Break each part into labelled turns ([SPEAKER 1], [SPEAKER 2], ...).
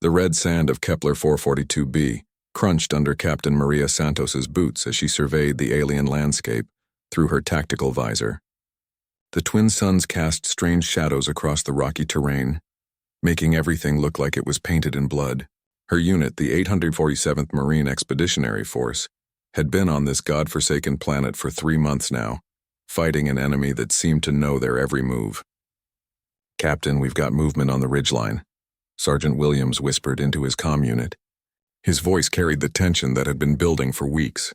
[SPEAKER 1] The red sand of Kepler 442b crunched under Captain Maria Santos's boots as she surveyed the alien landscape through her tactical visor. The twin suns cast strange shadows across the rocky terrain, making everything look like it was painted in blood. Her unit, the 847th Marine Expeditionary Force, had been on this god-forsaken planet for 3 months now, fighting an enemy that seemed to know their every move. "Captain, we've got movement on the ridgeline," Sergeant Williams whispered into his comm unit. His voice carried the tension that had been building for weeks.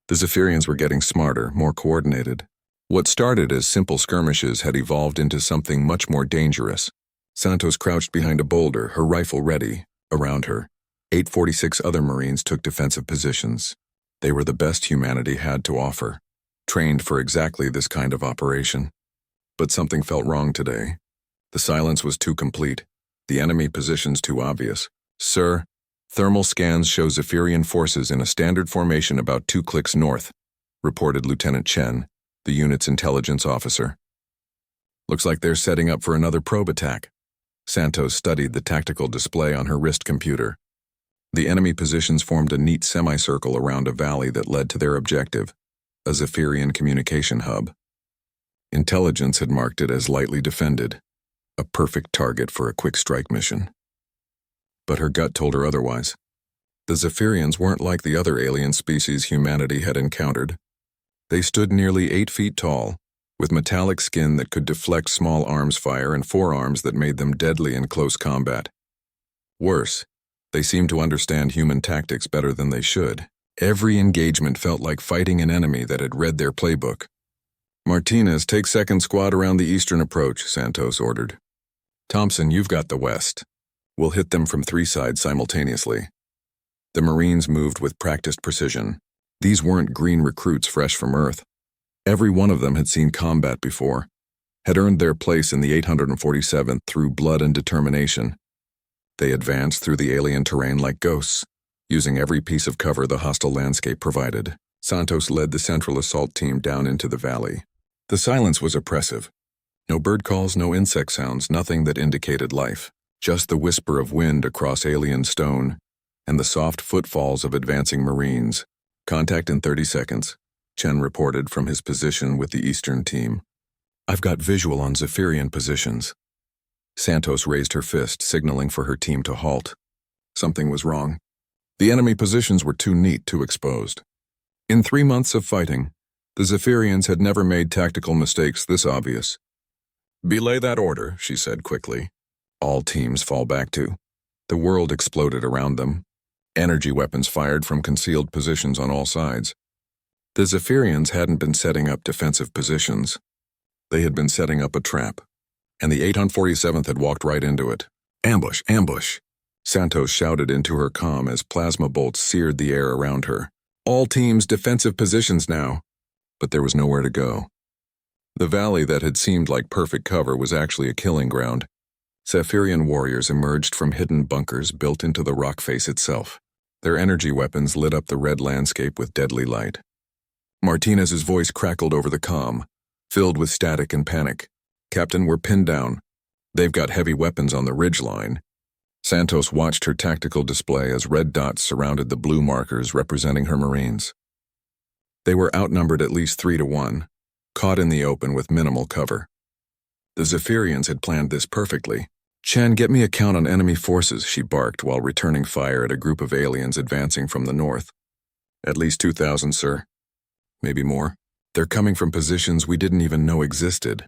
[SPEAKER 1] The Zephyrians were getting smarter, more coordinated. What started as simple skirmishes had evolved into something much more dangerous. Santos crouched behind a boulder, her rifle ready. Around her, 846 other Marines took defensive positions. They were the best humanity had to offer, trained for exactly this kind of operation. But something felt wrong today. The silence was too complete, the enemy positions too obvious. "Sir, thermal scans show Zephyrian forces in a standard formation about 2 clicks north," reported Lieutenant Chen, the unit's intelligence officer. "Looks like they're setting up for another probe attack." Santos studied the tactical display on her wrist computer. The enemy positions formed a neat semicircle around a valley that led to their objective, a Zephyrian communication hub. Intelligence had marked it as lightly defended, a perfect target for a quick strike mission. But her gut told her otherwise. The Zephyrians weren't like the other alien species humanity had encountered. They stood nearly 8 feet tall, with metallic skin that could deflect small arms fire and forearms that made them deadly in close combat. Worse, they seemed to understand human tactics better than they should. Every engagement felt like fighting an enemy that had read their playbook. "Martinez, take second squad around the eastern approach," Santos ordered. "Thompson, you've got the west. We'll hit them from 3 sides simultaneously." The Marines moved with practiced precision. These weren't green recruits fresh from Earth. Every one of them had seen combat before, had earned their place in the 847th through blood and determination. They advanced through the alien terrain like ghosts, using every piece of cover the hostile landscape provided. Santos led the central assault team down into the valley. The silence was oppressive. No bird calls, no insect sounds, nothing that indicated life. Just the whisper of wind across alien stone and the soft footfalls of advancing Marines. "Contact in 30 seconds, Chen reported from his position with the Eastern team. "I've got visual on Zephyrian positions." Santos raised her fist, signaling for her team to halt. Something was wrong. The enemy positions were too neat, too exposed. In 3 months of fighting, the Zephyrians had never made tactical mistakes this obvious. "Belay that order," she said quickly. All teams fall back to. The world exploded around them. Energy weapons fired from concealed positions on all sides. The Zephyrians hadn't been setting up defensive positions. They had been setting up a trap, and the 847th had walked right into it. "Ambush! Ambush!" Santos shouted into her comm as plasma bolts seared the air around her. "All teams defensive positions now." But there was nowhere to go. The valley that had seemed like perfect cover was actually a killing ground. Zephyrian warriors emerged from hidden bunkers built into the rock face itself. Their energy weapons lit up the red landscape with deadly light. Martinez's voice crackled over the comm, filled with static and panic. "Captain, we're pinned down. They've got heavy weapons on the ridgeline." Santos watched her tactical display as red dots surrounded the blue markers representing her Marines. They were outnumbered at least 3 to 1, caught in the open with minimal cover. The Zephyrians had planned this perfectly. "Chen, get me a count on enemy forces," she barked while returning fire at a group of aliens advancing from the north. "At least 2,000, sir. Maybe more. They're coming from positions we didn't even know existed."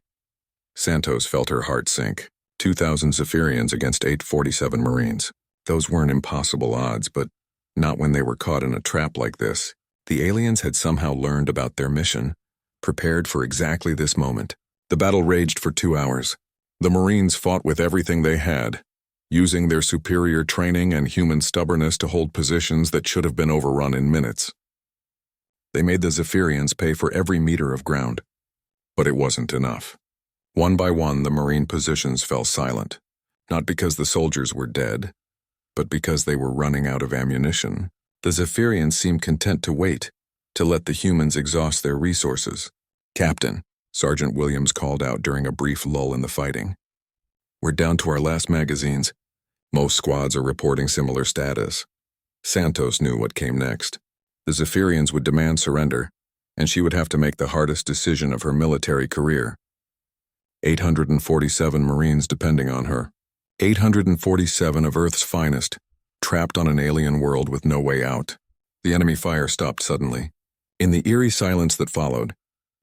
[SPEAKER 1] Santos felt her heart sink. 2,000 Zephyrians against 847 Marines. Those weren't impossible odds, but not when they were caught in a trap like this. The aliens had somehow learned about their mission, prepared for exactly this moment. The battle raged for 2 hours. The Marines fought with everything they had, using their superior training and human stubbornness to hold positions that should have been overrun in minutes. They made the Zephyrians pay for every meter of ground. But it wasn't enough. One by one, the Marine positions fell silent, not because the soldiers were dead, but because they were running out of ammunition. The Zephyrians seemed content to wait, to let the humans exhaust their resources. "Captain," Sergeant Williams called out during a brief lull in the fighting. "We're down to our last magazines. Most squads are reporting similar status. Santos knew what came next. The Zephyrians would demand surrender, and she would have to make the hardest decision of her military career. 847 Marines depending on her. 847 of Earth's finest, trapped on an alien world with no way out. The enemy fire stopped suddenly. In the eerie silence that followed,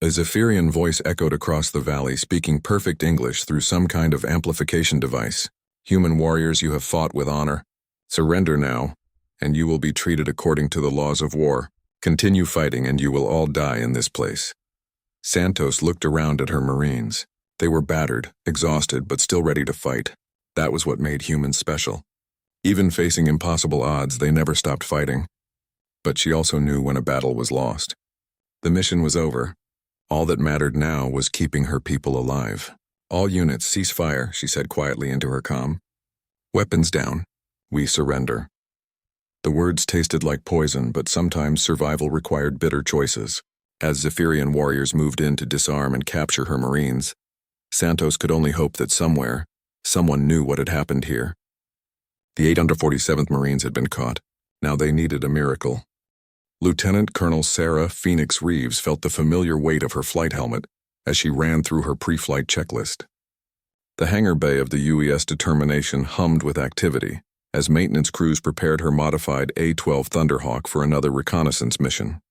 [SPEAKER 1] a Zephyrian voice echoed across the valley, speaking perfect English through some kind of amplification device. "Human warriors, you have fought with honor. Surrender now, and you will be treated according to the laws of war. Continue fighting, and you will all die in this place." Santos looked around at her Marines. They were battered, exhausted, but still ready to fight. That was what made humans special. Even facing impossible odds, they never stopped fighting. But she also knew when a battle was lost. The mission was over. All that mattered now was keeping her people alive. "All units, cease fire," she said quietly into her comm. "Weapons down. We surrender." The words tasted like poison, but sometimes survival required bitter choices. As Zephyrian warriors moved in to disarm and capture her Marines, Santos could only hope that somewhere, someone knew what had happened here. The 847th Marines had been caught. Now they needed a miracle. Lieutenant Colonel Sarah Phoenix Reeves felt the familiar weight of her flight helmet as she ran through her pre-flight checklist. The hangar bay of the UES Determination hummed with activity as maintenance crews prepared her modified A-12 Thunderhawk for another reconnaissance mission.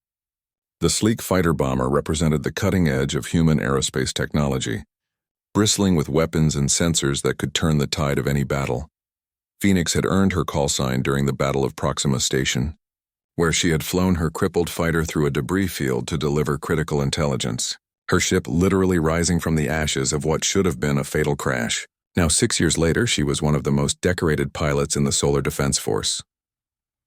[SPEAKER 1] The sleek fighter bomber represented the cutting edge of human aerospace technology, bristling with weapons and sensors that could turn the tide of any battle. Phoenix had earned her call sign during the Battle of Proxima Station, where she had flown her crippled fighter through a debris field to deliver critical intelligence, her ship literally rising from the ashes of what should have been a fatal crash. Now 6 years later, she was one of the most decorated pilots in the Solar Defense Force.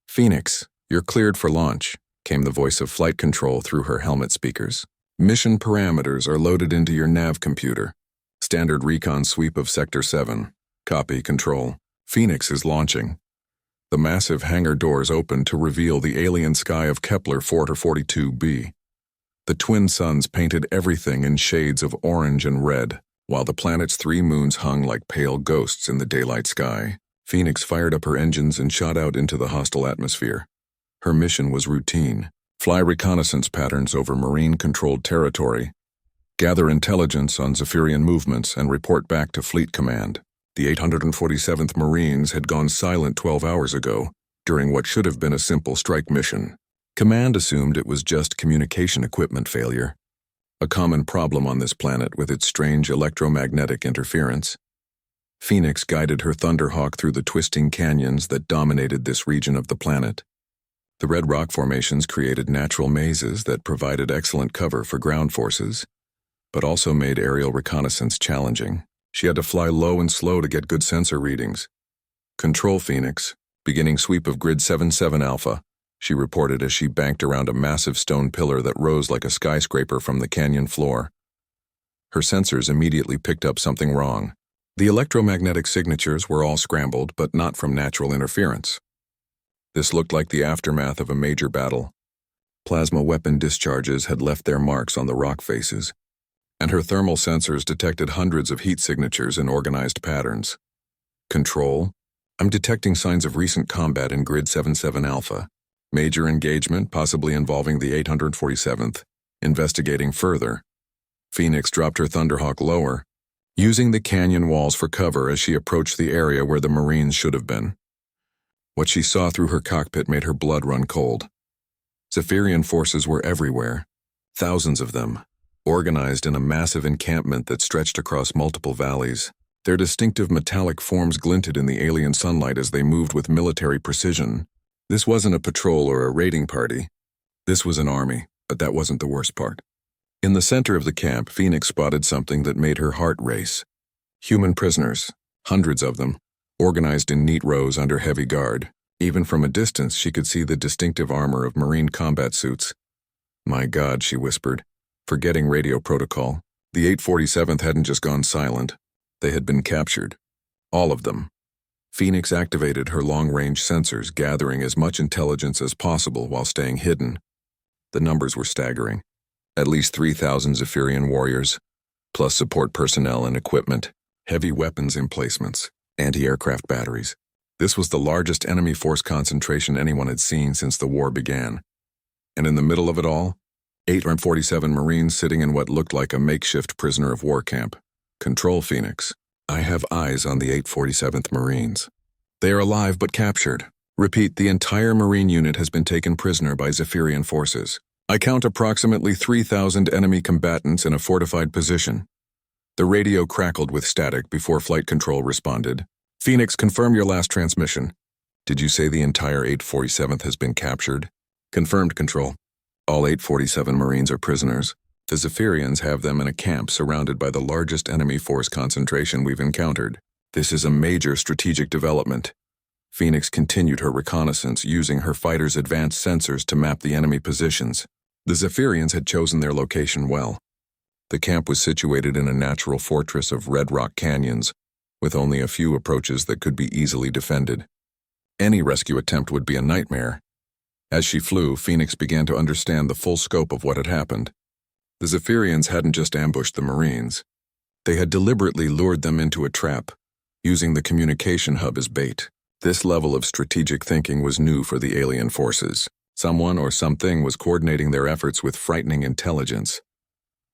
[SPEAKER 1] "Phoenix, you're cleared for launch," came the voice of flight control through her helmet speakers. "Mission parameters are loaded into your nav computer. Standard recon sweep of Sector 7. Copy, Control. Phoenix is launching." The massive hangar doors opened to reveal the alien sky of Kepler 442b. The twin suns painted everything in shades of orange and red, while the planet's 3 moons hung like pale ghosts in the daylight sky. Phoenix fired up her engines and shot out into the hostile atmosphere. Her mission was routine: fly reconnaissance patterns over Marine-controlled territory, gather intelligence on Zephyrian movements, and report back to Fleet Command. The 847th Marines had gone silent 12 hours ago, during what should have been a simple strike mission. Command assumed it was just communication equipment failure, a common problem on this planet with its strange electromagnetic interference. Phoenix guided her Thunderhawk through the twisting canyons that dominated this region of the planet. The red rock formations created natural mazes that provided excellent cover for ground forces, but also made aerial reconnaissance challenging. She had to fly low and slow to get good sensor readings. "Control, Phoenix. Beginning sweep of Grid 77 Alpha," she reported as she banked around a massive stone pillar that rose like a skyscraper from the canyon floor. Her sensors immediately picked up something wrong. The electromagnetic signatures were all scrambled, but not from natural interference. This looked like the aftermath of a major battle. Plasma weapon discharges had left their marks on the rock faces, and her thermal sensors detected hundreds of heat signatures in organized patterns. "Control, I'm detecting signs of recent combat in Grid 77 Alpha. Major engagement, possibly involving the 847th. Investigating further." Phoenix dropped her Thunderhawk lower, using the canyon walls for cover as she approached the area where the Marines should have been. What she saw through her cockpit made her blood run cold. Zephyrian forces were everywhere, thousands of them, organized in a massive encampment that stretched across multiple valleys. Their distinctive metallic forms glinted in the alien sunlight as they moved with military precision. This wasn't a patrol or a raiding party. This was an army, but that wasn't the worst part. In the center of the camp, Phoenix spotted something that made her heart race. Human prisoners, hundreds of them, organized in neat rows under heavy guard. Even from a distance, she could see the distinctive armor of Marine combat suits. "My God," she whispered, forgetting radio protocol. The 847th hadn't just gone silent. They had been captured. All of them. Phoenix activated her long-range sensors, gathering as much intelligence as possible while staying hidden. The numbers were staggering. At least 3,000 Zephyrian warriors, plus support personnel and equipment, heavy weapons emplacements, anti-aircraft batteries. This was the largest enemy force concentration anyone had seen since the war began. And in the middle of it all, 847 Marines sitting in what looked like a makeshift prisoner of war camp. Control, Phoenix. I have eyes on the 847th Marines. They are alive but captured. Repeat, the entire Marine unit has been taken prisoner by Zephyrian forces. I count approximately 3,000 enemy combatants in a fortified position. The radio crackled with static before flight control responded. Phoenix, confirm your last transmission. Did you say the entire 847th has been captured? Confirmed, Control. All 847 Marines are prisoners. The Zephyrians have them in a camp surrounded by the largest enemy force concentration we've encountered. This is a major strategic development. Phoenix continued her reconnaissance using her fighters' advanced sensors to map the enemy positions. The Zephyrians had chosen their location well. The camp was situated in a natural fortress of red rock canyons, with only a few approaches that could be easily defended. Any rescue attempt would be a nightmare. As she flew, Phoenix began to understand the full scope of what had happened. The Zephyrians hadn't just ambushed the Marines. They had deliberately lured them into a trap, using the communication hub as bait. This level of strategic thinking was new for the alien forces. Someone or something was coordinating their efforts with frightening intelligence.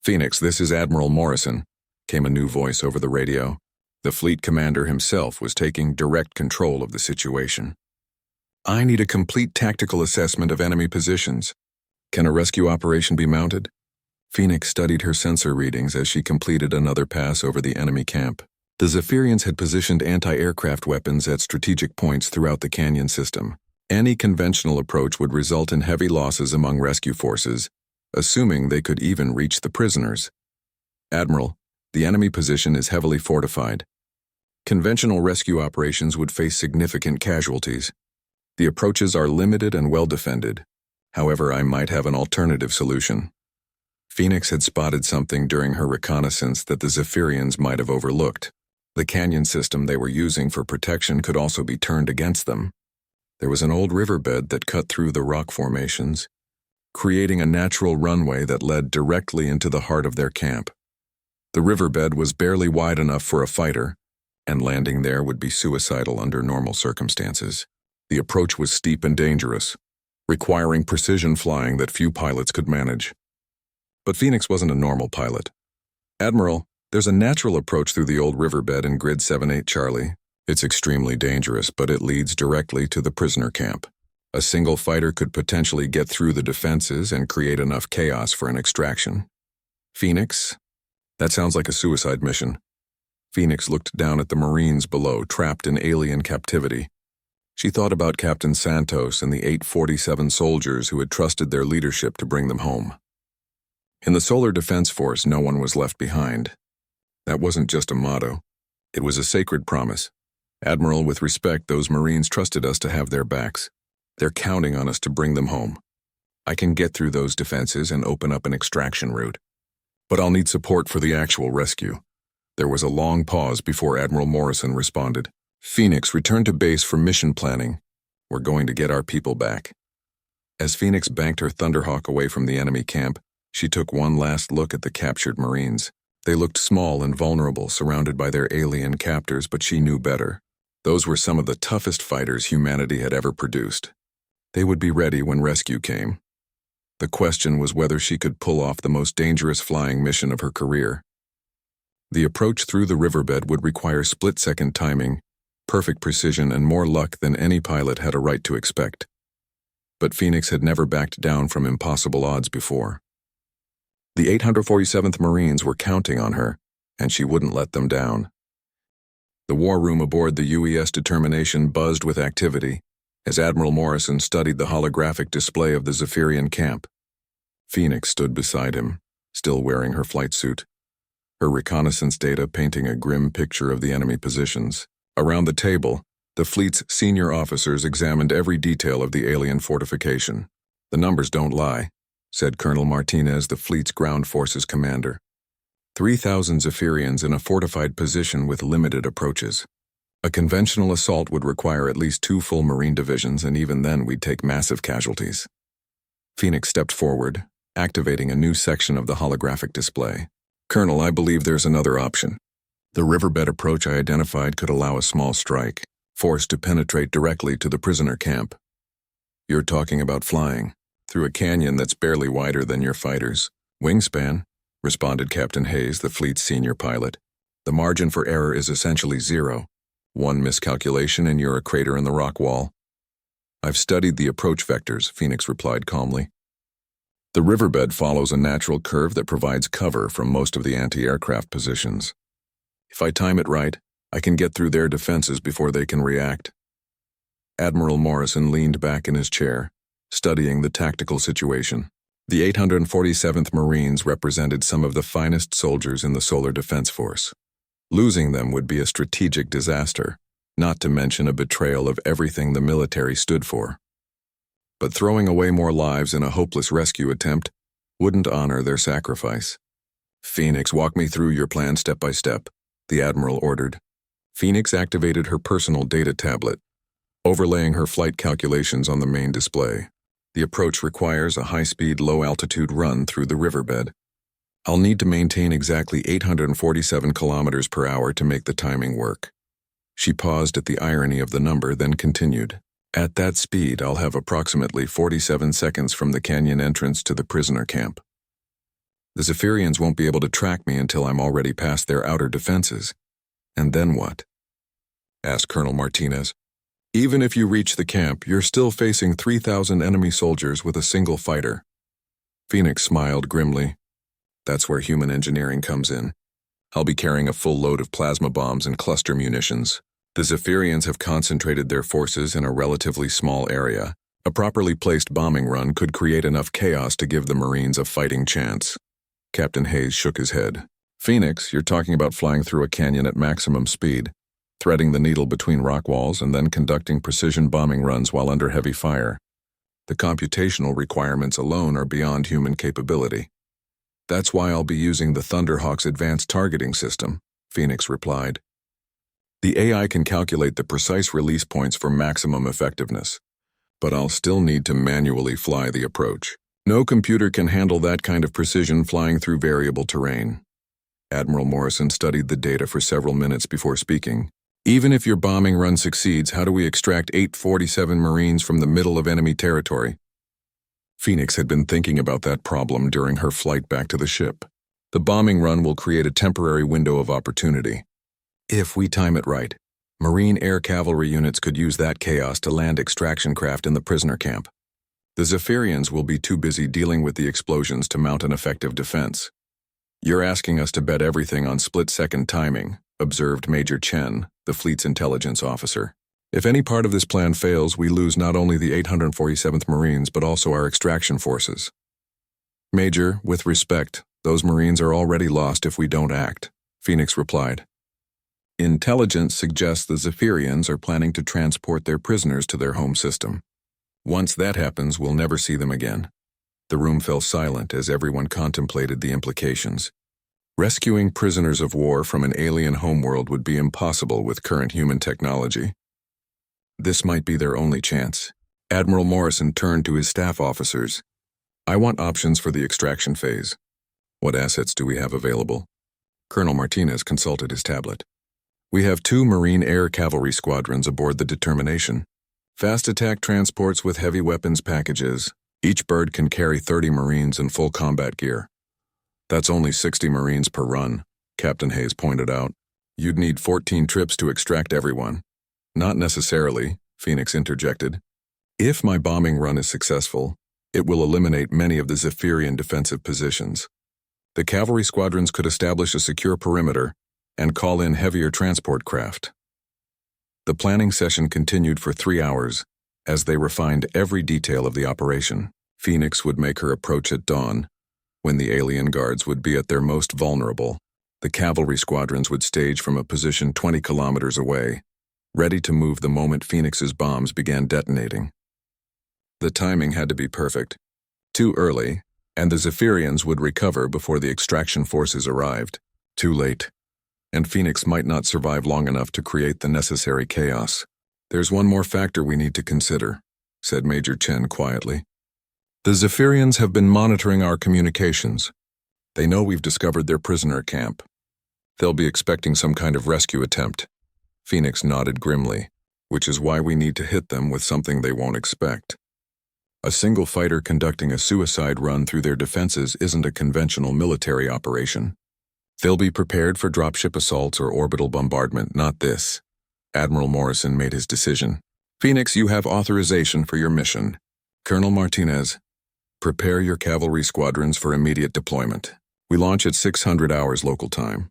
[SPEAKER 1] Phoenix, this is Admiral Morrison, came a new voice over the radio. The fleet commander himself was taking direct control of the situation. I need a complete tactical assessment of enemy positions. Can a rescue operation be mounted? Phoenix studied her sensor readings as she completed another pass over the enemy camp. The Zephyrians had positioned anti-aircraft weapons at strategic points throughout the canyon system. Any conventional approach would result in heavy losses among rescue forces, assuming they could even reach the prisoners. Admiral, the enemy position is heavily fortified. Conventional rescue operations would face significant casualties. The approaches are limited and well defended. However, I might have an alternative solution. Phoenix had spotted something during her reconnaissance that the Zephyrians might have overlooked. The canyon system they were using for protection could also be turned against them. There was an old riverbed that cut through the rock formations, creating a natural runway that led directly into the heart of their camp. The riverbed was barely wide enough for a fighter, and landing there would be suicidal under normal circumstances. The approach was steep and dangerous, requiring precision flying that few pilots could manage. But Phoenix wasn't a normal pilot. Admiral, there's a natural approach through the old riverbed in Grid 78 Charlie. It's extremely dangerous, but it leads directly to the prisoner camp. A single fighter could potentially get through the defenses and create enough chaos for an extraction. Phoenix? That sounds like a suicide mission. Phoenix looked down at the Marines below, trapped in alien captivity. She thought about Captain Santos and the 847 soldiers who had trusted their leadership to bring them home. In the Solar Defense Force, no one was left behind. That wasn't just a motto. It was a sacred promise. Admiral, with respect, those Marines trusted us to have their backs. They're counting on us to bring them home. I can get through those defenses and open up an extraction route. But I'll need support for the actual rescue. There was a long pause before Admiral Morrison responded. Phoenix, return to base for mission planning. We're going to get our people back. As Phoenix banked her Thunderhawk away from the enemy camp, she took one last look at the captured Marines. They looked small and vulnerable, surrounded by their alien captors, but she knew better. Those were some of the toughest fighters humanity had ever produced. They would be ready when rescue came. The question was whether she could pull off the most dangerous flying mission of her career. The approach through the riverbed would require split-second timing, perfect precision, and more luck than any pilot had a right to expect. But Phoenix had never backed down from impossible odds before. The 847th Marines were counting on her, and she wouldn't let them down. The war room aboard the UES Determination buzzed with activity as Admiral Morrison studied the holographic display of the Zephyrian camp. Phoenix stood beside him, still wearing her flight suit, her reconnaissance data painting a grim picture of the enemy positions. Around the table, the fleet's senior officers examined every detail of the alien fortification. The numbers don't lie, said Colonel Martinez, the fleet's ground forces commander. 3,000 Zephyrians in a fortified position with limited approaches. A conventional assault would require at least 2 full Marine divisions, and even then we'd take massive casualties. Phoenix stepped forward, activating a new section of the holographic display. Colonel, I believe there's another option. The riverbed approach I identified could allow a small strike. forced to penetrate directly to the prisoner camp. You're talking about flying through a canyon that's barely wider than your fighter's wingspan, responded Captain Hayes, the fleet's senior pilot. The margin for error is essentially zero. One miscalculation and you're a crater in the rock wall. I've studied the approach vectors, Phoenix replied calmly. The riverbed follows a natural curve that provides cover from most of the anti-aircraft positions. If I time it right, I can get through their defenses before they can react. Admiral Morrison leaned back in his chair, studying the tactical situation. The 847th Marines represented some of the finest soldiers in the Solar Defense Force. Losing them would be a strategic disaster, not to mention a betrayal of everything the military stood for. But throwing away more lives in a hopeless rescue attempt wouldn't honor their sacrifice. Phoenix, walk me through your plan step by step, the Admiral ordered. Phoenix activated her personal data tablet, overlaying her flight calculations on the main display. The approach requires a high-speed, low-altitude run through the riverbed. I'll need to maintain exactly 847 kilometers per hour to make the timing work. She paused at the irony of the number, then continued. At that speed, I'll have approximately 47 seconds from the canyon entrance to the prisoner camp. The Zephyrians won't be able to track me until I'm already past their outer defenses. And then what? Asked Colonel Martinez. Even if you reach the camp, you're still facing 3,000 enemy soldiers with a single fighter. Phoenix smiled grimly. That's where human engineering comes in. I'll be carrying a full load of plasma bombs and cluster munitions. The Zephyrians have concentrated their forces in a relatively small area. A properly placed bombing run could create enough chaos to give the Marines a fighting chance. Captain Hayes shook his head. Phoenix, you're talking about flying through a canyon at maximum speed, threading the needle between rock walls and then conducting precision bombing runs while under heavy fire. The computational requirements alone are beyond human capability. That's why I'll be using the Thunderhawk's advanced targeting system, Phoenix replied. The AI can calculate the precise release points for maximum effectiveness, but I'll still need to manually fly the approach. No computer can handle that kind of precision flying through variable terrain. Admiral Morrison studied the data for several minutes before speaking. Even if your bombing run succeeds, how do we extract 847 Marines from the middle of enemy territory? Phoenix had been thinking about that problem during her flight back to the ship. The bombing run will create a temporary window of opportunity. If we time it right, Marine air cavalry units could use that chaos to land extraction craft in the prisoner camp. The Zephyrians will be too busy dealing with the explosions to mount an effective defense. You're asking us to bet everything on split-second timing, observed Major Chen, the fleet's intelligence officer. If any part of this plan fails, we lose not only the 847th Marines but also our extraction forces. Major, with respect, those Marines are already lost if we don't act, Phoenix replied. Intelligence suggests the Zephyrians are planning to transport their prisoners to their home system. Once that happens, we'll never see them again. The room fell silent as everyone contemplated the implications. Rescuing prisoners of war from an alien homeworld would be impossible with current human technology. This might be their only chance. Admiral Morrison turned to his staff officers. I want options for the extraction phase. What assets do we have available? Colonel Martinez consulted his tablet. We have 2 Marine air cavalry squadrons aboard the Determination. Fast attack transports with heavy weapons packages. Each bird can carry 30 Marines in full combat gear. That's only 60 Marines per run, Captain Hayes pointed out. You'd need 14 trips to extract everyone. Not necessarily, Phoenix interjected. If my bombing run is successful, it will eliminate many of the Zephyrian defensive positions. The cavalry squadrons could establish a secure perimeter and call in heavier transport craft. The planning session continued for 3 hours as they refined every detail of the operation. Phoenix would make her approach at dawn, when the alien guards would be at their most vulnerable. The cavalry squadrons would stage from a position 20 kilometers away, ready to move the moment Phoenix's bombs began detonating. The timing had to be perfect. Too early, and the Zephyrians would recover before the extraction forces arrived. Too late, and Phoenix might not survive long enough to create the necessary chaos. There's one more factor we need to consider, said Major Chen quietly. The Zephyrians have been monitoring our communications. They know we've discovered their prisoner camp. They'll be expecting some kind of rescue attempt. Phoenix nodded grimly. which is why we need to hit them with something they won't expect. A single fighter conducting a suicide run through their defenses isn't a conventional military operation. They'll be prepared for dropship assaults or orbital bombardment, not this. Admiral Morrison made his decision. Phoenix, you have authorization for your mission. Colonel Martinez, prepare your cavalry squadrons for immediate deployment. We launch at 600 hours local time.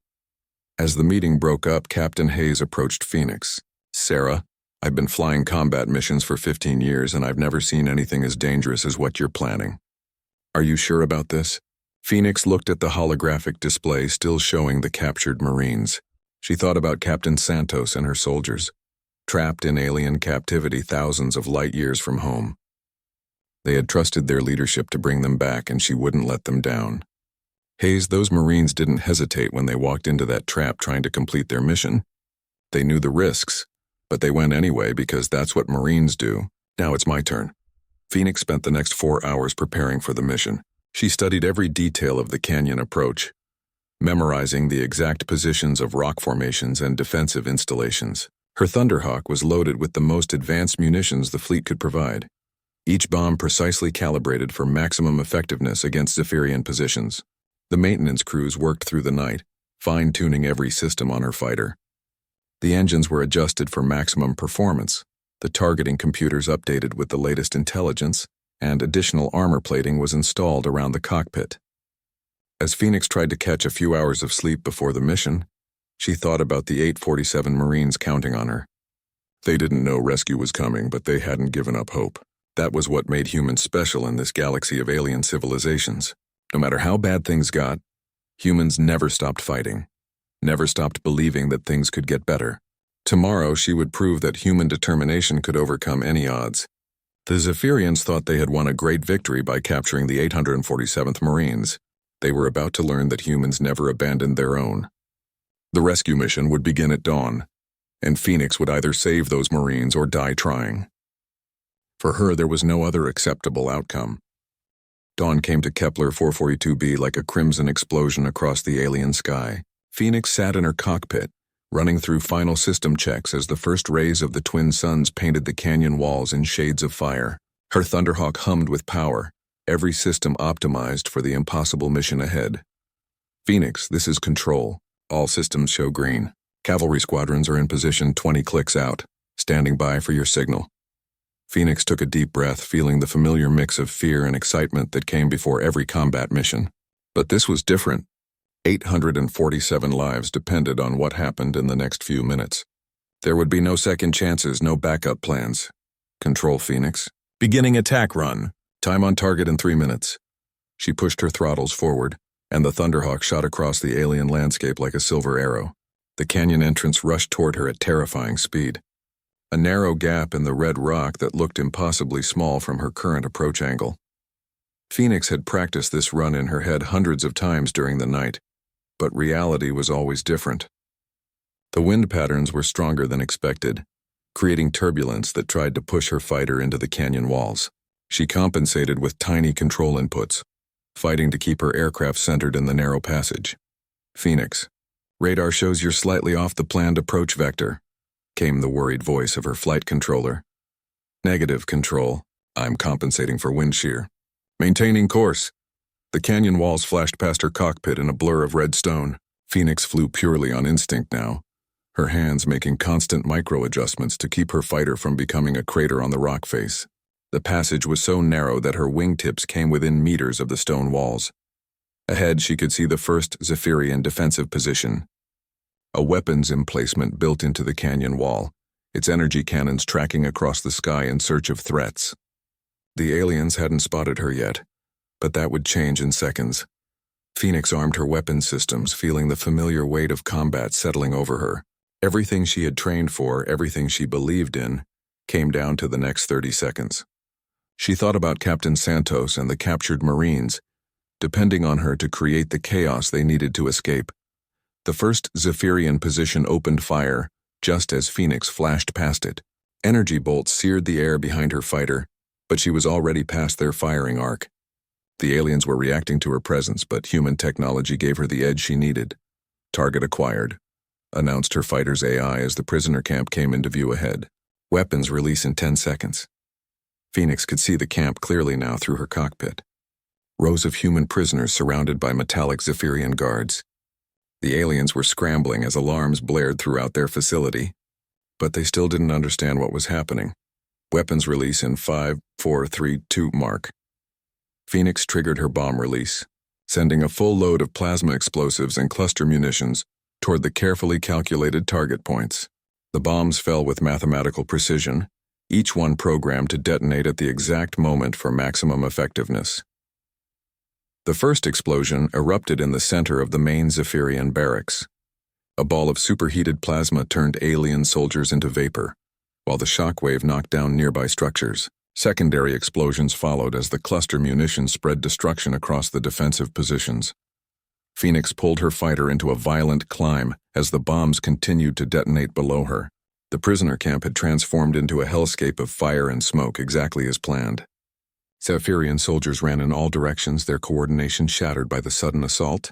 [SPEAKER 1] As the meeting broke up, Captain Hayes approached Phoenix. Sarah, I've been flying combat missions for 15 years and I've never seen anything as dangerous as what you're planning. Are you sure about this? Phoenix looked at the holographic display still showing the captured Marines. She thought about Captain Santos and her soldiers, trapped in alien captivity thousands of light years from home. They had trusted their leadership to bring them back and she wouldn't let them down. Hayes, those Marines didn't hesitate when they walked into that trap trying to complete their mission. They knew the risks, but they went anyway because that's what Marines do. Now it's my turn. Phoenix spent the next 4 hours preparing for the mission. She studied every detail of the canyon approach, memorizing the exact positions of rock formations and defensive installations. Her Thunderhawk was loaded with the most advanced munitions the fleet could provide, each bomb precisely calibrated for maximum effectiveness against Zephyrian positions. The maintenance crews worked through the night, fine-tuning every system on her fighter. The engines were adjusted for maximum performance, the targeting computers updated with the latest intelligence, and additional armor plating was installed around the cockpit. As Phoenix tried to catch a few hours of sleep before the mission, she thought about the 847 Marines counting on her. They didn't know rescue was coming, but they hadn't given up hope. That was what made humans special in this galaxy of alien civilizations. No matter how bad things got, humans never stopped fighting, never stopped believing that things could get better. Tomorrow she would prove that human determination could overcome any odds. The Zephyrians thought they had won a great victory by capturing the 847th Marines. They were about to learn that humans never abandoned their own. The rescue mission would begin at dawn, and Phoenix would either save those Marines or die trying. For her, there was no other acceptable outcome. Dawn came to Kepler 442b like a crimson explosion across the alien sky. Phoenix sat in her cockpit, running through final system checks as the first rays of the twin suns painted the canyon walls in shades of fire. Her Thunderhawk hummed with power, every system optimized for the impossible mission ahead. Phoenix, this is Control. All systems show green. Cavalry squadrons are in position 20 clicks out, standing by for your signal. Phoenix took a deep breath, feeling the familiar mix of fear and excitement that came before every combat mission. But this was different. 847 lives depended on what happened in the next few minutes. There would be no second chances, no backup plans. Control, Phoenix. Beginning attack run. Time on target in 3 minutes. She pushed her throttles forward, and the Thunderhawk shot across the alien landscape like a silver arrow. The canyon entrance rushed toward her at terrifying speed. A narrow gap in the red rock that looked impossibly small from her current approach angle. Phoenix had practiced this run in her head hundreds of times during the night, but reality was always different. The wind patterns were stronger than expected, creating turbulence that tried to push her fighter into the canyon walls. She compensated with tiny control inputs, fighting to keep her aircraft centered in the narrow passage. Phoenix, radar shows you're slightly off the planned approach vector, came the worried voice of her flight controller. Negative, Control. I'm compensating for wind shear. Maintaining course. The canyon walls flashed past her cockpit in a blur of red stone. Phoenix flew purely on instinct now, her hands making constant micro-adjustments to keep her fighter from becoming a crater on the rock face. The passage was so narrow that her wingtips came within meters of the stone walls. Ahead, she could see the first Zephyrian defensive position, a weapons emplacement built into the canyon wall, its energy cannons tracking across the sky in search of threats. The aliens hadn't spotted her yet, but that would change in seconds. Phoenix armed her weapons systems, feeling the familiar weight of combat settling over her. Everything she had trained for, everything she believed in, came down to the next 30 seconds. She thought about Captain Santos and the captured Marines, depending on her to create the chaos they needed to escape. The first Zephyrian position opened fire, just as Phoenix flashed past it. Energy bolts seared the air behind her fighter, but she was already past their firing arc. The aliens were reacting to her presence, but human technology gave her the edge she needed. Target acquired, announced her fighter's AI as the prisoner camp came into view ahead. Weapons release in 10 seconds. Phoenix could see the camp clearly now through her cockpit. Rows of human prisoners surrounded by metallic Zephyrian guards. The aliens were scrambling as alarms blared throughout their facility, but they still didn't understand what was happening. Weapons release in 5, 4, 3, 2 mark. Phoenix triggered her bomb release, sending a full load of plasma explosives and cluster munitions toward the carefully calculated target points. The bombs fell with mathematical precision, each one programmed to detonate at the exact moment for maximum effectiveness. The first explosion erupted in the center of the main Zephyrian barracks. A ball of superheated plasma turned alien soldiers into vapor, while the shockwave knocked down nearby structures. Secondary explosions followed as the cluster munitions spread destruction across the defensive positions. Phoenix pulled her fighter into a violent climb as the bombs continued to detonate below her. The prisoner camp had transformed into a hellscape of fire and smoke exactly as planned. Zephyrian soldiers ran in all directions, their coordination shattered by the sudden assault.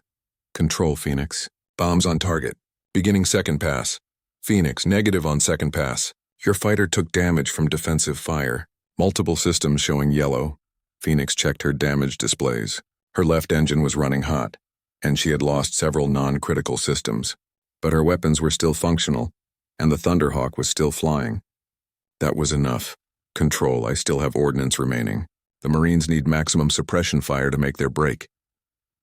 [SPEAKER 1] Control, Phoenix. Bombs on target. Beginning second pass. Phoenix, negative on second pass. Your fighter took damage from defensive fire. Multiple systems showing yellow. Phoenix checked her damage displays. Her left engine was running hot, and she had lost several non-critical systems. But her weapons were still functional, and the Thunderhawk was still flying. That was enough. Control, I still have ordnance remaining. The Marines need maximum suppression fire to make their break.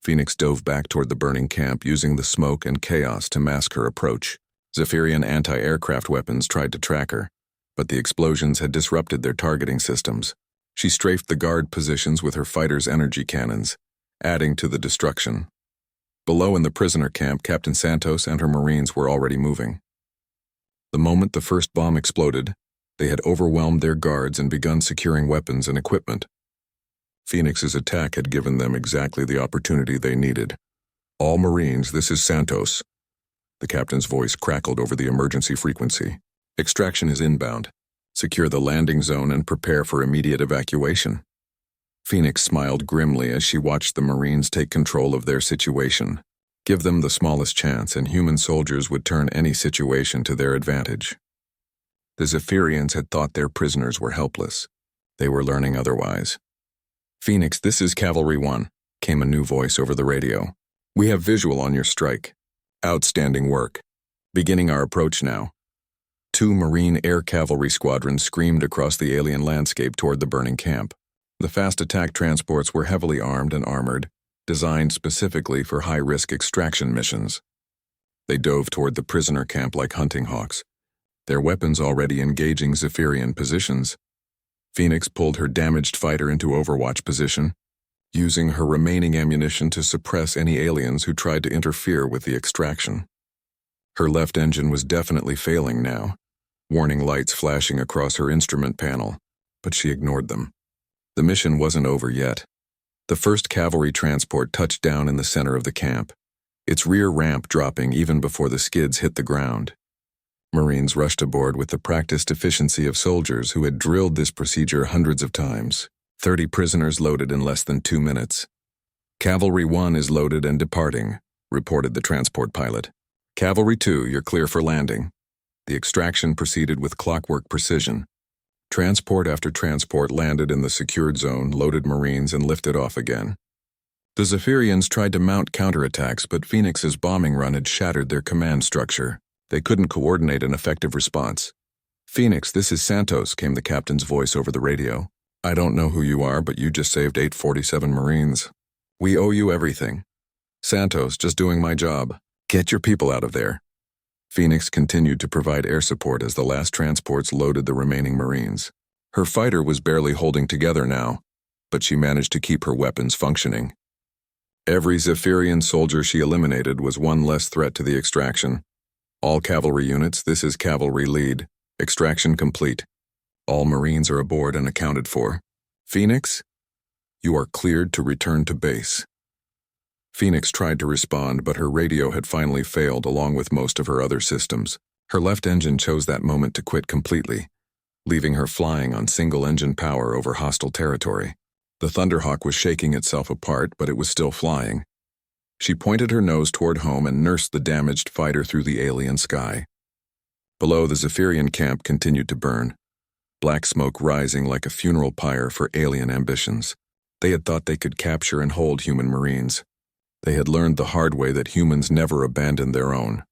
[SPEAKER 1] Phoenix dove back toward the burning camp, using the smoke and chaos to mask her approach. Zephyrian anti-aircraft weapons tried to track her, but the explosions had disrupted their targeting systems. She strafed the guard positions with her fighter's energy cannons, adding to the destruction. Below in the prisoner camp, Captain Santos and her Marines were already moving. The moment the first bomb exploded, they had overwhelmed their guards and begun securing weapons and equipment. Phoenix's attack had given them exactly the opportunity they needed. All Marines, this is Santos. The captain's voice crackled over the emergency frequency. Extraction is inbound. Secure the landing zone and prepare for immediate evacuation. Phoenix smiled grimly as she watched the Marines take control of their situation. Give them the smallest chance, and human soldiers would turn any situation to their advantage. The Zephyrians had thought their prisoners were helpless. They were learning otherwise. Phoenix, this is Cavalry 1, came a new voice over the radio. We have visual on your strike. Outstanding work. Beginning our approach now. 2 Marine air cavalry squadrons screamed across the alien landscape toward the burning camp. The fast attack transports were heavily armed and armored, designed specifically for high-risk extraction missions. They dove toward the prisoner camp like hunting hawks, their weapons already engaging Zephyrian positions. Phoenix pulled her damaged fighter into overwatch position, using her remaining ammunition to suppress any aliens who tried to interfere with the extraction. Her left engine was definitely failing now, warning lights flashing across her instrument panel, but she ignored them. The mission wasn't over yet. The first cavalry transport touched down in the center of the camp, its rear ramp dropping even before the skids hit the ground. Marines rushed aboard with the practiced efficiency of soldiers who had drilled this procedure hundreds of times. 30 prisoners loaded in less than 2 minutes. Cavalry 1 is loaded and departing, reported the transport pilot. Cavalry 2, you're clear for landing. The extraction proceeded with clockwork precision. Transport after transport landed in the secured zone, loaded Marines, and lifted off again. The Zephyrians tried to mount counterattacks, but Phoenix's bombing run had shattered their command structure. They couldn't coordinate an effective response. Phoenix, this is Santos, came the captain's voice over the radio. I don't know who you are, but you just saved 847 Marines. We owe you everything. Santos, just doing my job. Get your people out of there. Phoenix continued to provide air support as the last transports loaded the remaining Marines. Her fighter was barely holding together now, but she managed to keep her weapons functioning. Every Zephyrian soldier she eliminated was one less threat to the extraction. All cavalry units, this is Cavalry Lead. Extraction complete. All Marines are aboard and accounted for. Phoenix, you are cleared to return to base. Phoenix tried to respond, but her radio had finally failed along with most of her other systems. Her left engine chose that moment to quit completely, leaving her flying on single-engine power over hostile territory. The Thunderhawk was shaking itself apart, but it was still flying. She pointed her nose toward home and nursed the damaged fighter through the alien sky. Below, the Zephyrian camp continued to burn, black smoke rising like a funeral pyre for alien ambitions. They had thought they could capture and hold human Marines. They had learned the hard way that humans never abandon their own.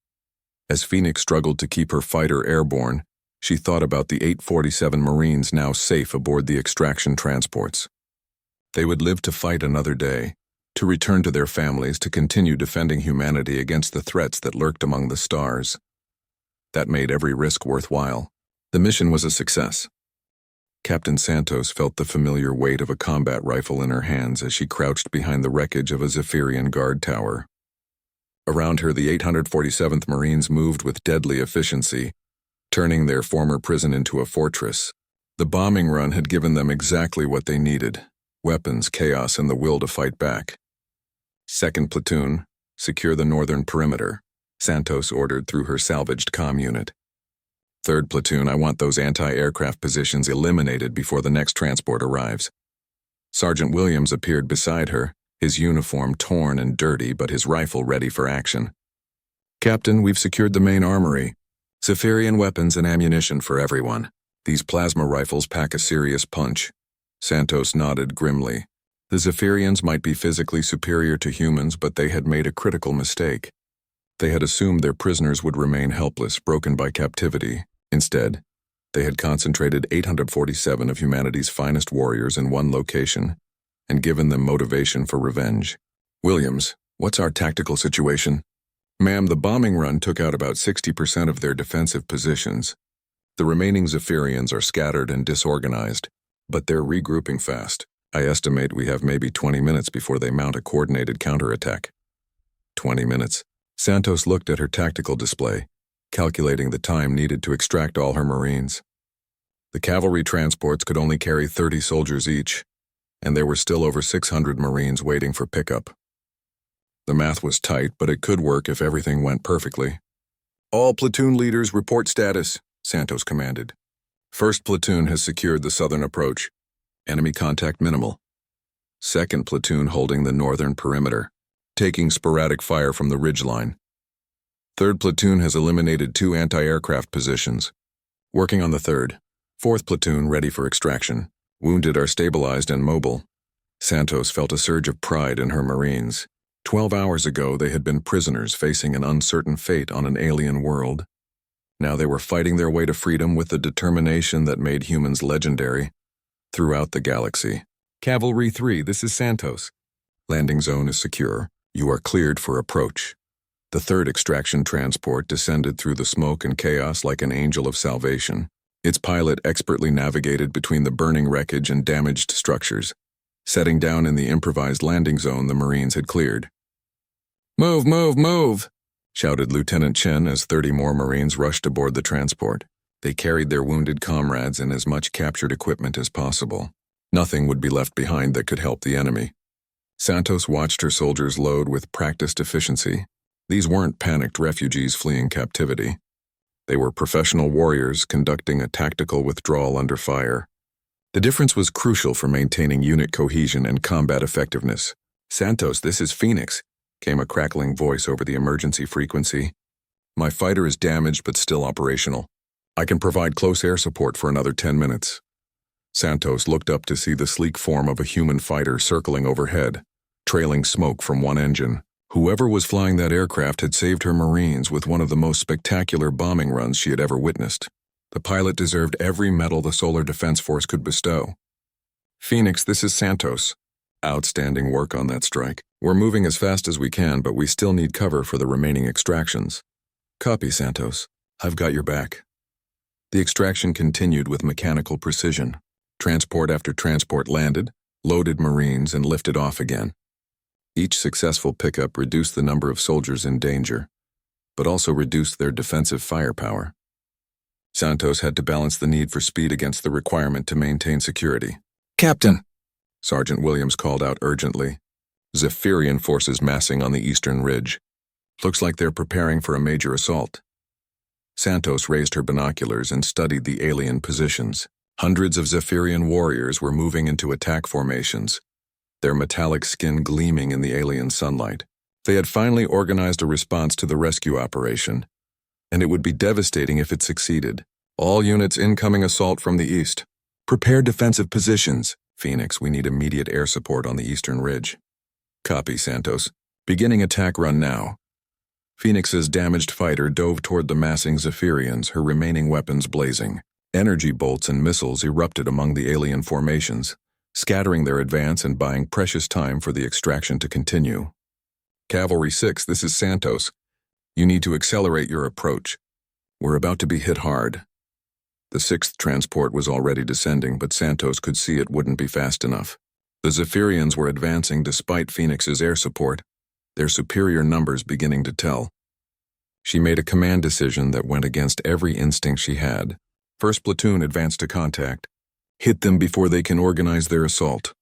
[SPEAKER 1] As Phoenix struggled to keep her fighter airborne, she thought about the 847 Marines now safe aboard the extraction transports. They would live to fight another day, to return to their families, to continue defending humanity against the threats that lurked among the stars. That made every risk worthwhile. The mission was a success. Captain Santos felt the familiar weight of a combat rifle in her hands as she crouched behind the wreckage of a Zephyrian guard tower. Around her, the 847th Marines moved with deadly efficiency, turning their former prison into a fortress. The bombing run had given them exactly what they needed: weapons, chaos, and the will to fight back. Second platoon, secure the northern perimeter, Santos ordered through her salvaged comm unit. Third platoon, I want those anti-aircraft positions eliminated before the next transport arrives. Sergeant Williams appeared beside her, his uniform torn and dirty but his rifle ready for action. Captain, we've secured the main armory. Zephyrian weapons and ammunition for everyone. These plasma rifles pack a serious punch. Santos nodded grimly. The Zephyrians might be physically superior to humans, but they had made a critical mistake. They had assumed their prisoners would remain helpless, broken by captivity. Instead, they had concentrated 847 of humanity's finest warriors in one location and given them motivation for revenge. Williams, what's our tactical situation? Ma'am, the bombing run took out about 60% of their defensive positions. The remaining Zephyrians are scattered and disorganized, but they're regrouping fast. I estimate we have maybe 20 minutes before they mount a coordinated counterattack. 20 minutes. Santos looked at her tactical display, calculating the time needed to extract all her Marines. The cavalry transports could only carry 30 soldiers each, and there were still over 600 Marines waiting for pickup. The math was tight, but it could work if everything went perfectly. All platoon leaders report status, Santos commanded. First platoon has secured the southern approach. Enemy contact minimal. Second platoon holding the northern perimeter, taking sporadic fire from the ridgeline. Third platoon has eliminated 2 anti-aircraft positions. Working on the third. Fourth platoon ready for extraction. Wounded are stabilized and mobile. Santos felt a surge of pride in her Marines. 12 hours ago, they had been prisoners facing an uncertain fate on an alien world. Now they were fighting their way to freedom with the determination that made humans legendary throughout the galaxy. Cavalry 3, this is Santos. Landing zone is secure. You are cleared for approach. The third extraction transport descended through the smoke and chaos like an angel of salvation. Its pilot expertly navigated between the burning wreckage and damaged structures. Setting down in the improvised landing zone the Marines had cleared. "Move, move, move!" shouted Lieutenant Chen as 30 more Marines rushed aboard the transport. They carried their wounded comrades and as much captured equipment as possible. Nothing would be left behind that could help the enemy. Santos watched her soldiers load with practiced efficiency. These weren't panicked refugees fleeing captivity. They were professional warriors conducting a tactical withdrawal under fire. The difference was crucial for maintaining unit cohesion and combat effectiveness. "Santos, this is Phoenix," came a crackling voice over the emergency frequency. "My fighter is damaged but still operational. I can provide close air support for another 10 minutes. Santos looked up to see the sleek form of a human fighter circling overhead, trailing smoke from one engine. Whoever was flying that aircraft had saved her Marines with one of the most spectacular bombing runs she had ever witnessed. The pilot deserved every medal the Solar Defense Force could bestow. "Phoenix, this is Santos. Outstanding work on that strike. We're moving as fast as we can, but we still need cover for the remaining extractions." "Copy, Santos. I've got your back." The extraction continued with mechanical precision. Transport after transport landed, loaded Marines, and lifted off again. Each successful pickup reduced the number of soldiers in danger, but also reduced their defensive firepower. Santos had to balance the need for speed against the requirement to maintain security. "Captain!" Sergeant Williams called out urgently. "Zephyrian forces massing on the eastern ridge. Looks like they're preparing for a major assault." Santos raised her binoculars and studied the alien positions. Hundreds of Zephyrian warriors were moving into attack formations, their metallic skin gleaming in the alien sunlight. They had finally organized a response to the rescue operation, and it would be devastating if it succeeded. All units incoming assault from the east. Prepare defensive positions. Phoenix, we need immediate air support on the eastern ridge. Copy, Santos. Beginning attack run now. Phoenix's damaged fighter dove toward the massing Zephyrians, her remaining weapons blazing. Energy bolts and missiles erupted among the alien formations, scattering their advance and buying precious time for the extraction to continue. Cavalry 6, this is Santos. You need to accelerate your approach. We're about to be hit hard. The 6th transport was already descending, but Santos could see it wouldn't be fast enough. The Zephyrians were advancing despite Phoenix's air support, their superior numbers beginning to tell. She made a command decision that went against every instinct she had. First platoon advanced to contact. Hit them before they can organize their assault.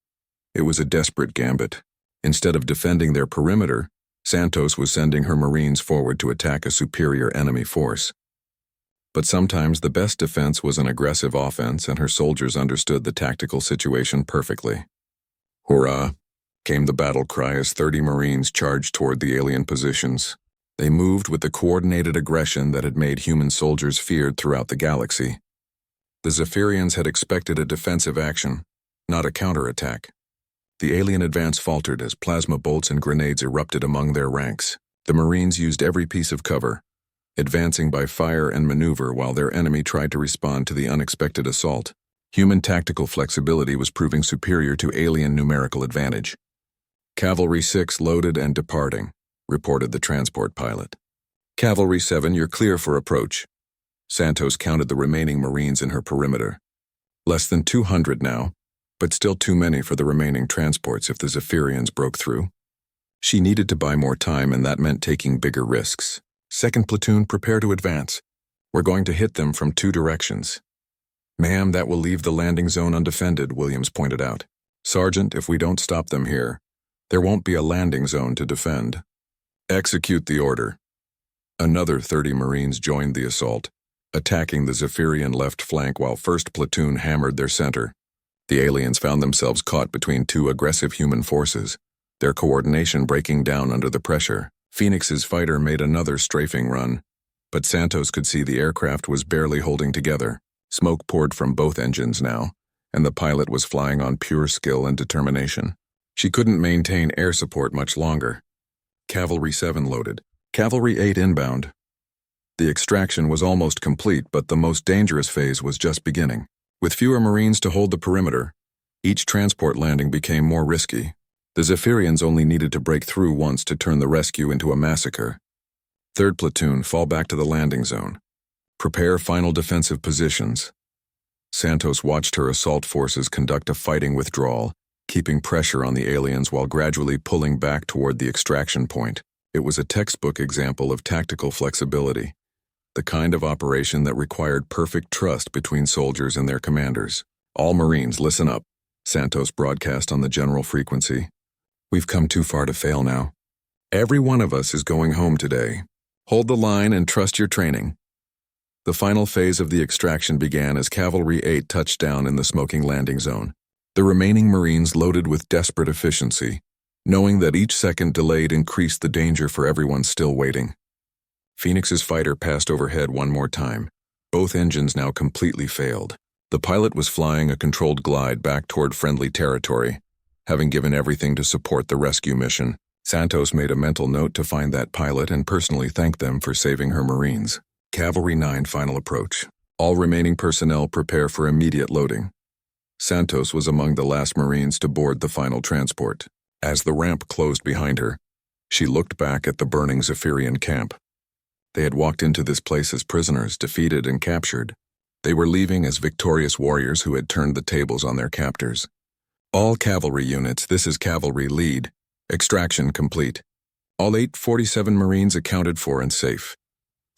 [SPEAKER 1] It was a desperate gambit. Instead of defending their perimeter, Santos was sending her Marines forward to attack a superior enemy force. But sometimes the best defense was an aggressive offense, and her soldiers understood the tactical situation perfectly. Hurrah! Came the battle cry as 30 Marines charged toward the alien positions. They moved with the coordinated aggression that had made human soldiers feared throughout the galaxy. The Zephyrians had expected a defensive action, not a counterattack. The alien advance faltered as plasma bolts and grenades erupted among their ranks. The Marines used every piece of cover, advancing by fire and maneuver while their enemy tried to respond to the unexpected assault. Human tactical flexibility was proving superior to alien numerical advantage. Cavalry 6 loaded and departing, reported the transport pilot. Cavalry 7, you're clear for approach. Santos counted the remaining Marines in her perimeter. Less than 200 now, but still too many for the remaining transports if the Zephyrians broke through. She needed to buy more time, and that meant taking bigger risks. Second platoon, prepare to advance. We're going to hit them from 2 directions. Ma'am, that will leave the landing zone undefended, Williams pointed out. Sergeant, if we don't stop them here, there won't be a landing zone to defend. Execute the order. Another 30 Marines joined the assault, attacking the Zephyrian left flank while 1st Platoon hammered their center. The aliens found themselves caught between 2 aggressive human forces, their coordination breaking down under the pressure. Phoenix's fighter made another strafing run, but Santos could see the aircraft was barely holding together. Smoke poured from both engines now, and the pilot was flying on pure skill and determination. She couldn't maintain air support much longer. Cavalry 7 loaded. Cavalry 8 inbound. The extraction was almost complete, but the most dangerous phase was just beginning. With fewer Marines to hold the perimeter, each transport landing became more risky. The Zephyrians only needed to break through once to turn the rescue into a massacre. 3rd Platoon, fall back to the landing zone. Prepare final defensive positions. Santos watched her assault forces conduct a fighting withdrawal, keeping pressure on the aliens while gradually pulling back toward the extraction point. It was a textbook example of tactical flexibility, the kind of operation that required perfect trust between soldiers and their commanders. All Marines, listen up, Santos broadcast on the general frequency. We've come too far to fail now. Every one of us is going home today. Hold the line and trust your training. The final phase of the extraction began as Cavalry 8 touched down in the smoking landing zone. The remaining Marines loaded with desperate efficiency, knowing that each second delayed increased the danger for everyone still waiting. Phoenix's fighter passed overhead one more time. Both engines now completely failed. The pilot was flying a controlled glide back toward friendly territory, having given everything to support the rescue mission. Santos made a mental note to find that pilot and personally thank them for saving her Marines. Cavalry 9 final approach. All remaining personnel prepare for immediate loading. Santos was among the last Marines to board the final transport. As the ramp closed behind her, she looked back at the burning Zephyrian camp. They had walked into this place as prisoners, defeated and captured. They were leaving as victorious warriors who had turned the tables on their captors. All cavalry units, this is Cavalry Lead. Extraction complete. All 847 Marines accounted for and safe.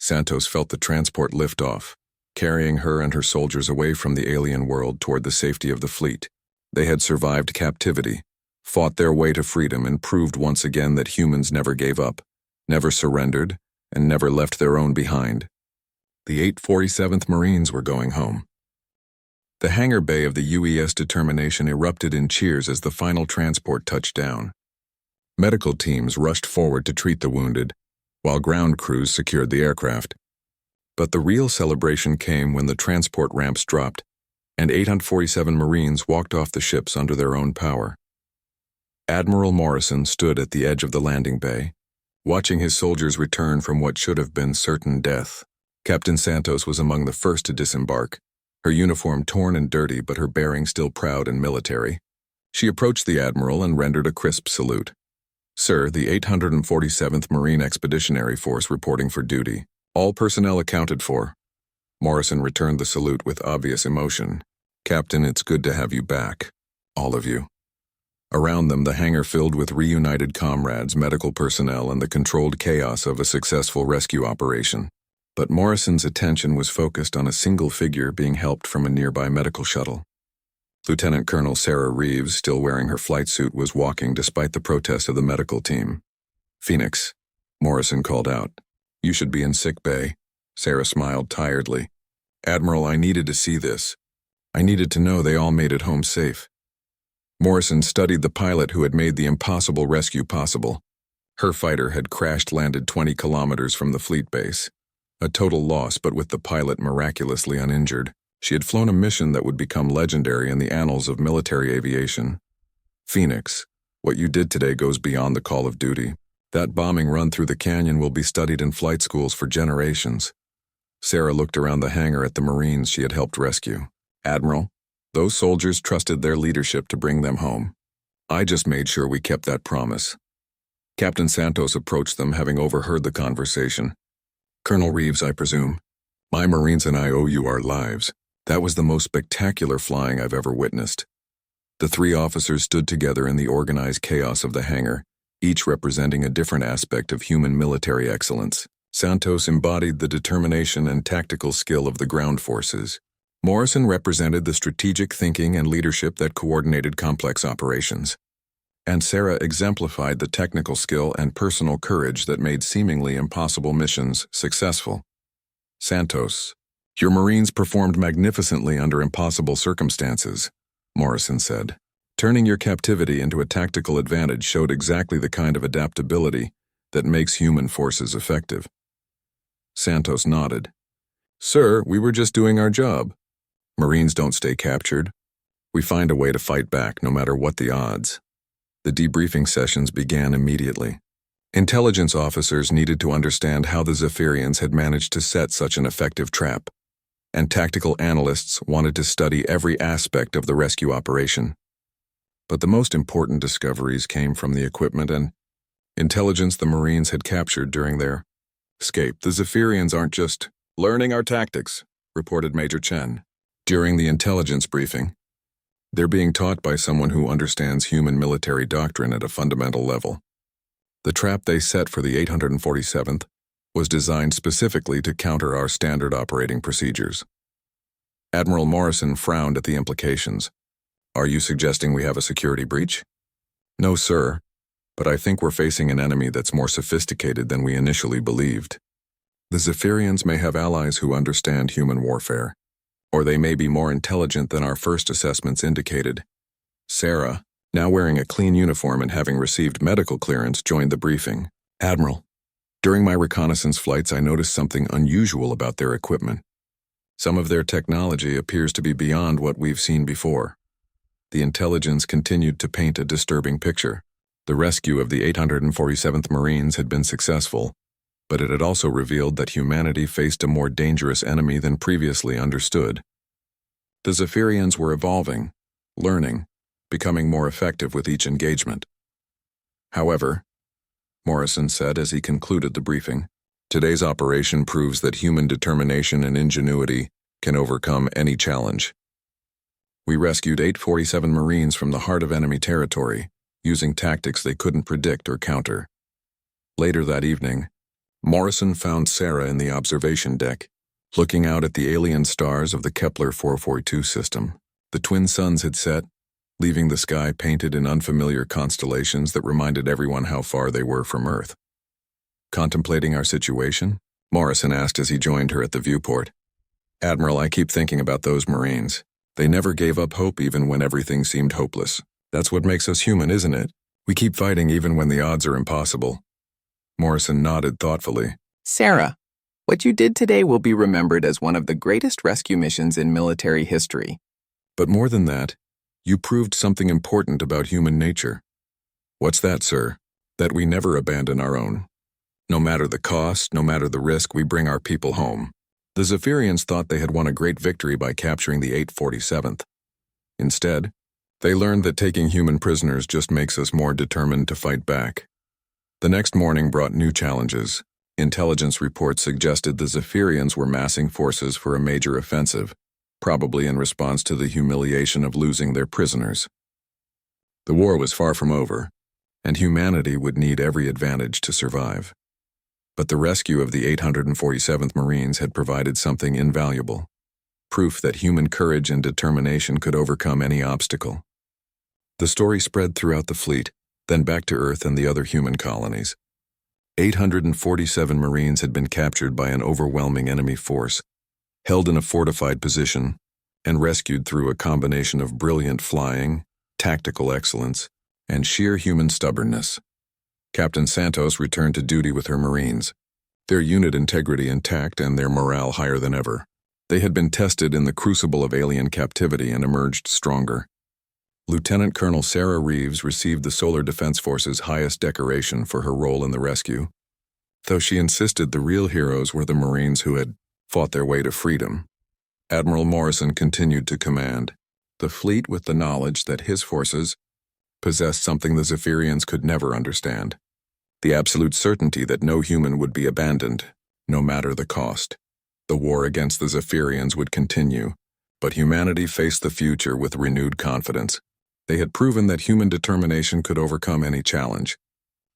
[SPEAKER 1] Santos felt the transport lift off, carrying her and her soldiers away from the alien world toward the safety of the fleet. They had survived captivity, fought their way to freedom, and proved once again that humans never gave up, never surrendered, and never left their own behind. The 847th Marines were going home. The hangar bay of the UES Determination erupted in cheers as the final transport touched down. Medical teams rushed forward to treat the wounded, while ground crews secured the aircraft. But the real celebration came when the transport ramps dropped, and 847 Marines walked off the ships under their own power. Admiral Morrison stood at the edge of the landing bay, watching his soldiers return from what should have been certain death. Captain Santos was among the first to disembark, her uniform torn and dirty but her bearing still proud and military. She approached the admiral and rendered a crisp salute. "Sir, the 847th Marine Expeditionary Force reporting for duty. All personnel accounted for." Morrison returned the salute with obvious emotion. "Captain, it's good to have you back. All of you." Around them, the hangar filled with reunited comrades, medical personnel, and the controlled chaos of a successful rescue operation. But Morrison's attention was focused on a single figure being helped from a nearby medical shuttle. Lieutenant Colonel Sarah Reeves, still wearing her flight suit, was walking despite the protest of the medical team. "Phoenix," Morrison called out. "You should be in sick bay." Sarah smiled tiredly. "Admiral, I needed to see this. I needed to know they all made it home safe." Morrison studied the pilot who had made the impossible rescue possible. Her fighter had crash-landed 20 kilometers from the fleet base. A total loss, but with the pilot miraculously uninjured. She had flown a mission that would become legendary in the annals of military aviation. "Phoenix, what you did today goes beyond the call of duty. That bombing run through the canyon will be studied in flight schools for generations." Sarah looked around the hangar at the Marines she had helped rescue. "Admiral, those soldiers trusted their leadership to bring them home. I just made sure we kept that promise." Captain Santos approached them, having overheard the conversation. "Colonel Reeves, I presume. My Marines and I owe you our lives. That was the most spectacular flying I've ever witnessed." The three officers stood together in the organized chaos of the hangar, each representing a different aspect of human military excellence. Santos embodied the determination and tactical skill of the ground forces. Morrison represented the strategic thinking and leadership that coordinated complex operations. And Sarah exemplified the technical skill and personal courage that made seemingly impossible missions successful. "Santos, your Marines performed magnificently under impossible circumstances," Morrison said. "Turning your captivity into a tactical advantage showed exactly the kind of adaptability that makes human forces effective." Santos nodded. "Sir, we were just doing our job. Marines don't stay captured. We find a way to fight back no matter what the odds." The debriefing sessions began immediately. Intelligence officers needed to understand how the Zephyrians had managed to set such an effective trap, and tactical analysts wanted to study every aspect of the rescue operation. But the most important discoveries came from the equipment and intelligence the Marines had captured during their escape. "The Zephyrians aren't just learning our tactics," reported Major Chen. During the intelligence briefing, "They're being taught by someone who understands human military doctrine at a fundamental level." The trap they set for the 847th was designed specifically to counter our standard operating procedures. Admiral Morrison frowned at the implications. "Are you suggesting we have a security breach?" "No, sir, but I think we're facing an enemy that's more sophisticated than we initially believed. The Zephyrians may have allies who understand human warfare, or they may be more intelligent than our first assessments indicated." Sarah, now wearing a clean uniform and having received medical clearance, joined the briefing. "Admiral, during my reconnaissance flights I noticed something unusual about their equipment. Some of their technology appears to be beyond what we've seen before." The intelligence continued to paint a disturbing picture. The rescue of the 847th Marines had been successful, but it had also revealed that humanity faced a more dangerous enemy than previously understood. The Zephyrians were evolving, learning, becoming more effective with each engagement. "However," Morrison said as he concluded the briefing, "today's operation proves that human determination and ingenuity can overcome any challenge. We rescued 847 Marines from the heart of enemy territory, using tactics they couldn't predict or counter." Later that evening, Morrison found Sarah in the observation deck, looking out at the alien stars of the Kepler 442 system. The twin suns had set, leaving the sky painted in unfamiliar constellations that reminded everyone how far they were from Earth. "Contemplating our situation?" Morrison asked as he joined her at the viewport. "Admiral, I keep thinking about those Marines. They never gave up hope even when everything seemed hopeless. That's what makes us human, isn't it? We keep fighting even when the odds are impossible." Morrison nodded thoughtfully.
[SPEAKER 2] "Sarah, What you did today will be remembered as one of the greatest rescue missions in military history.
[SPEAKER 1] But more than that, you proved something important about human nature. What's that, sir? That we never abandon our own. No matter the cost, no matter the risk, we bring our people home. The Zephyrians thought they had won a great victory by capturing the 847th. Instead, they learned that taking human prisoners just makes us more determined to fight back. The next morning brought new challenges. Intelligence reports suggested the Zephyrians were massing forces for a major offensive, probably in response to the humiliation of losing their prisoners. The war was far from over, and humanity would need every advantage to survive. But the rescue of the 847th Marines had provided something invaluable, proof that human courage and determination could overcome any obstacle. The story spread throughout the fleet, then back to Earth and the other human colonies. 847 Marines had been captured by an overwhelming enemy force, held in a fortified position, and rescued through a combination of brilliant flying, tactical excellence, and sheer human stubbornness. Captain Santos returned to duty with her Marines, their unit integrity intact and their morale higher than ever. They had been tested in the crucible of alien captivity and emerged stronger. Lieutenant Colonel Sarah Reeves received the Solar Defense Force's highest decoration for her role in the rescue, though she insisted the real heroes were the Marines who had fought their way to freedom. Admiral Morrison continued to command the fleet with the knowledge that his forces possessed something the Zephyrians could never understand: the absolute certainty that no human would be abandoned, no matter the cost. The war against the Zephyrians would continue, but humanity faced the future with renewed confidence. They had proven that human determination could overcome any challenge,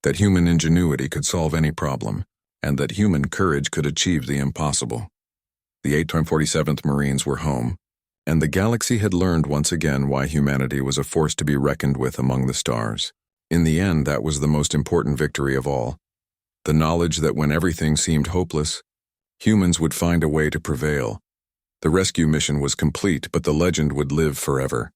[SPEAKER 1] that human ingenuity could solve any problem, and that human courage could achieve the impossible. The 847th Marines were home, and the galaxy had learned once again why humanity was a force to be reckoned with among the stars. In the end, that was the most important victory of all: the knowledge that when everything seemed hopeless, humans would find a way to prevail. The rescue mission was complete, but the legend would live forever.